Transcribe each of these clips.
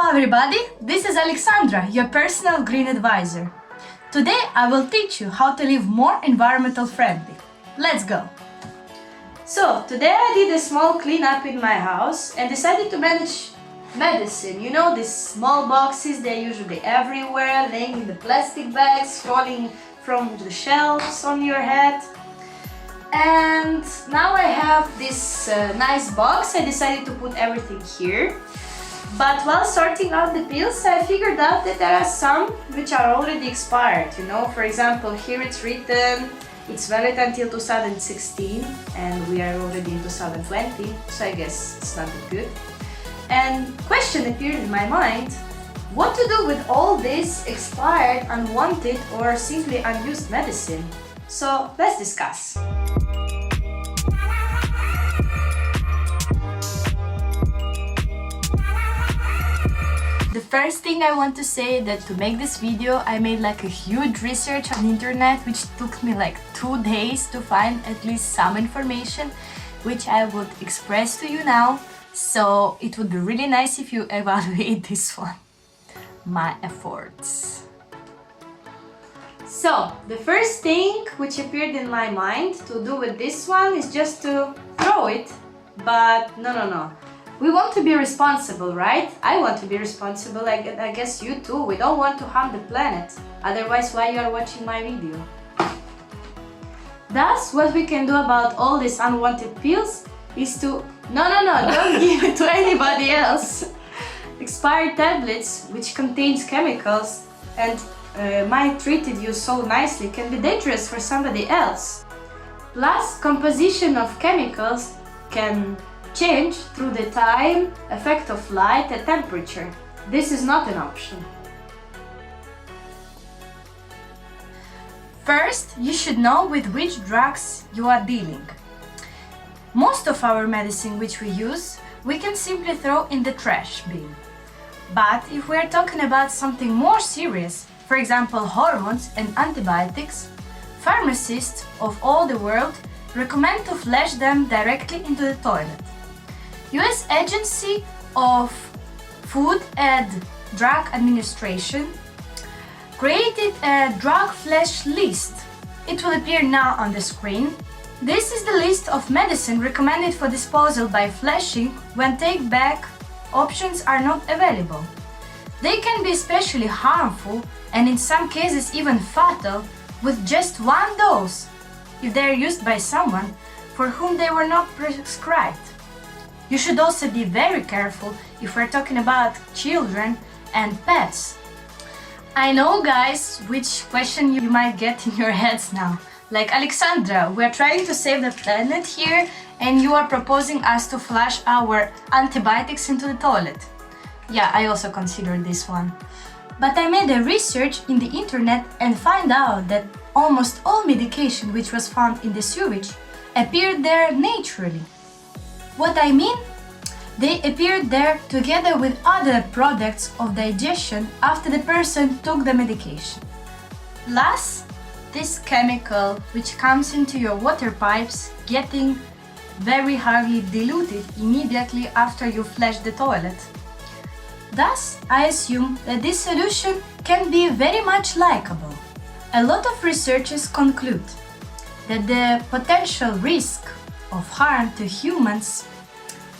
Hello everybody, this is Aleksandra, your personal green advisor. Today I will teach you how to live more environmental friendly. Let's go! So, today I did a small cleanup in my house and decided to manage medicine. You know, these small boxes, they're usually everywhere, laying in the plastic bags, falling from the shelves on your head. And now I have this nice box. I decided to put everything here. But while sorting out the pills, I figured out that there are some which are already expired. You know, for example, here it's written it's valid until 2016 and we are already in 2020, so I guess it's not that good. And question appeared in my mind, what to do with all this expired, unwanted or simply unused medicine? So let's discuss. The first thing I want to say that to make this video I made like a huge research on the internet, which took me like 2 days to find at least some information which I would express to you now. So it would be really nice if you evaluate this one, my efforts. So the first thing which appeared in my mind to do with this one is just to throw it, but no. We want to be responsible, right? I want to be responsible, I guess you too. We don't want to harm the planet, otherwise why you are watching my video? Thus, what we can do about all these unwanted pills is to... No, don't give it to anybody else. Expired tablets, which contains chemicals and might treated you so nicely, can be dangerous for somebody else. Plus, composition of chemicals can change through the time, effect of light and temperature. This is not an option. First, you should know with which drugs you are dealing. Most of our medicine which we use, we can simply throw in the trash bin. But if we are talking about something more serious, for example hormones and antibiotics, pharmacists of all the world recommend to flush them directly into the toilet. US Agency of Food and Drug Administration created a drug flush list. It will appear now on the screen. This is the list of medicine recommended for disposal by flushing when take-back options are not available. They can be especially harmful and in some cases even fatal with just one dose if they are used by someone for whom they were not prescribed. You should also be very careful if we're talking about children and pets. I know, guys, which question you might get in your heads now. Like, Aleksandra, we're trying to save the planet here and you are proposing us to flush our antibiotics into the toilet. Yeah, I also considered this one. But I made a research in the internet and find out that almost all medication which was found in the sewage appeared there naturally. What I mean? They appeared there together with other products of digestion after the person took the medication. Plus, this chemical which comes into your water pipes getting very highly diluted immediately after you flush the toilet. Thus, I assume that this solution can be very much likable. A lot of researchers conclude that the potential risk of harm to humans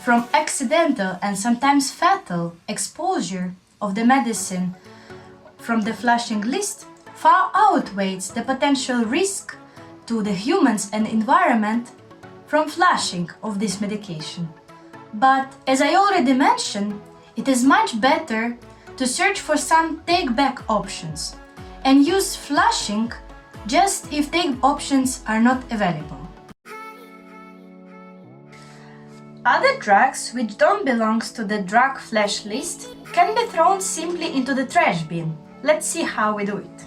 from accidental and sometimes fatal exposure of the medicine from the flushing list far outweighs the potential risk to the humans and environment from flushing of this medication. But as I already mentioned, it is much better to search for some take-back options and use flushing just if take options are not available. Other drugs which don't belong to the drug flush list can be thrown simply into the trash bin. Let's see how we do it.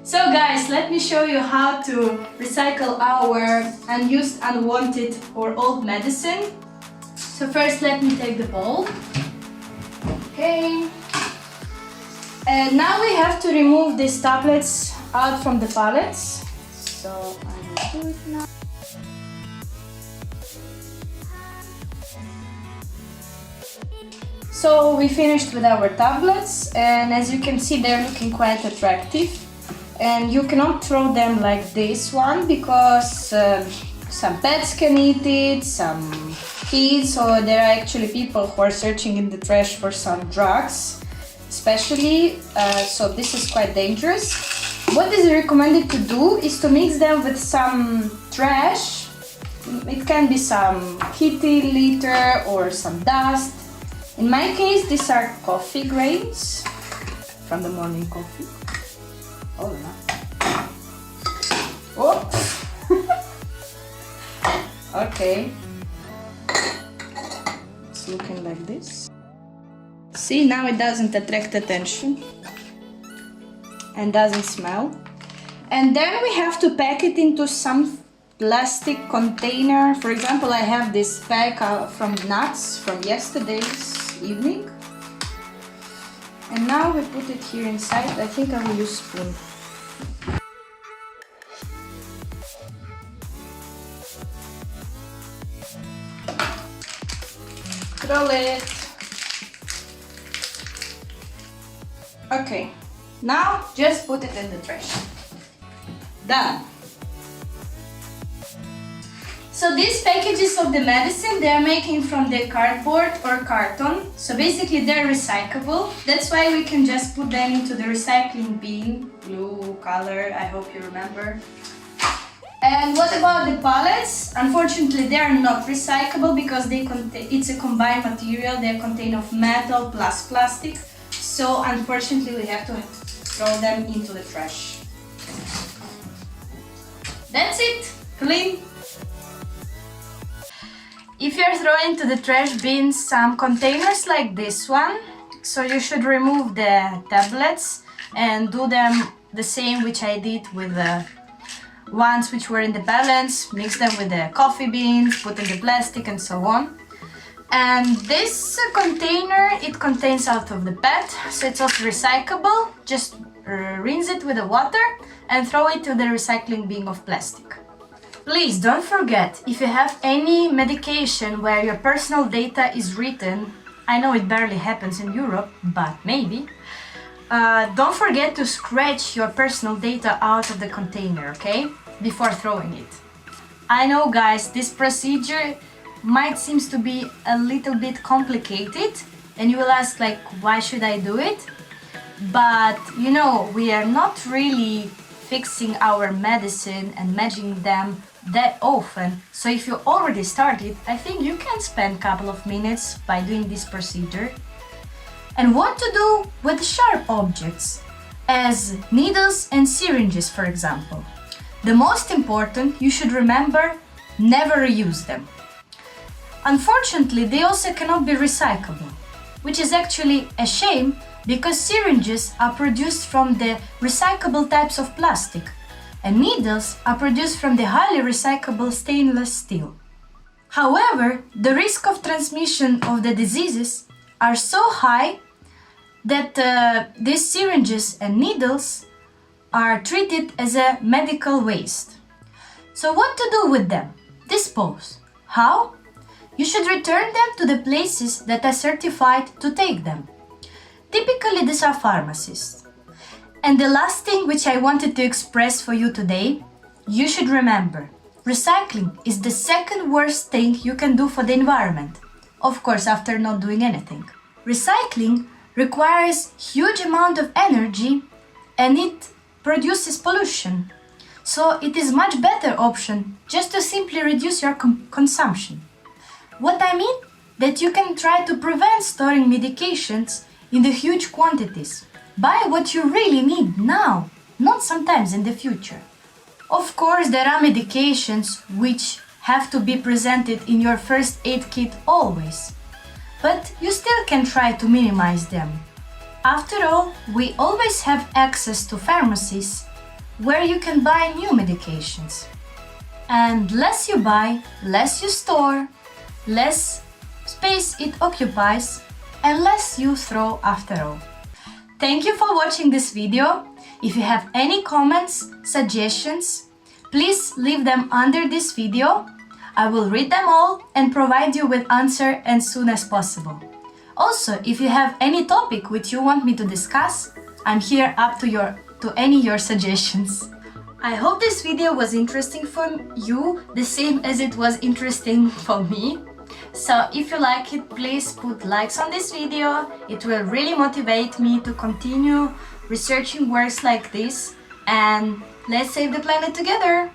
So guys, let me show you how to recycle our unused, unwanted or old medicine. So first let me take the bowl. Okay. And now we have to remove these tablets out from the pallets. So I will do it now. So we finished with our tablets, and as you can see they're looking quite attractive, and you cannot throw them like this one because some pets can eat it, some kids, or there are actually people who are searching in the trash for some drugs especially, so this is quite dangerous. What is recommended to do is to mix them with some trash. It can be some kitty litter or some dust. In my case, these are coffee grains from the morning coffee. Oh, no. Oh. Okay. It's looking like this. See, now it doesn't attract attention and doesn't smell. And then we have to pack it into some plastic container. For example, I have this pack from nuts from yesterday's evening. And now we put it here inside. I think I will use spoon. Roll it. Okay, now just put it in the trash. Done. So these packages of the medicine, they are making from the cardboard or carton. So basically they're recyclable. That's why we can just put them into the recycling bin, blue color, I hope you remember. And what about the pallets? Unfortunately, they are not recyclable because it's a combined material. They contain of metal plus plastic. So unfortunately, we have to throw them into the trash. That's it, clean. If you're throwing into the trash bin some containers like this one, so you should remove the tablets and do them the same which I did with the ones which were in the balance, mix them with the coffee beans, put in the plastic and so on. And this container, it contains out of the PET, so it's also recyclable. Just rinse it with the water and throw it to the recycling bin of plastic. Please don't forget, if you have any medication where your personal data is written, I know it barely happens in Europe, but maybe, don't forget to scratch your personal data out of the container, okay? Before throwing it. I know, guys, this procedure might seem to be a little bit complicated, and you will ask, like, why should I do it? But, you know, we are not really fixing our medicine and matching them that often. So if you already started, I think you can spend a couple of minutes by doing this procedure. And what to do with sharp objects, as needles and syringes, for example. The most important, you should remember, never reuse them. Unfortunately, they also cannot be recyclable, which is actually a shame because syringes are produced from the recyclable types of plastic and needles are produced from the highly recyclable stainless steel. However, the risk of transmission of the diseases are so high that these syringes and needles are treated as a medical waste. So what to do with them? Dispose. How? You should return them to the places that are certified to take them. Typically, these are pharmacists. And the last thing which I wanted to express for you today, you should remember, recycling is the second worst thing you can do for the environment. Of course, after not doing anything. Recycling requires huge amount of energy and it produces pollution. So it is much better option just to simply reduce your consumption. What I mean? That you can try to prevent storing medications in the huge quantities. Buy what you really need now, not sometimes in the future. Of course, there are medications which have to be presented in your first aid kit always. But you still can try to minimize them. After all, we always have access to pharmacies where you can buy new medications. And less you buy, less you store, less space it occupies, and less you throw after all. Thank you for watching this video. If you have any comments, suggestions, please leave them under this video. I will read them all and provide you with answer as soon as possible. Also, if you have any topic which you want me to discuss, I'm here up to any your suggestions. I hope this video was interesting for you, the same as it was interesting for me. So if you like it, please put likes on this video. It will really motivate me to continue researching works like this, and let's save the planet together!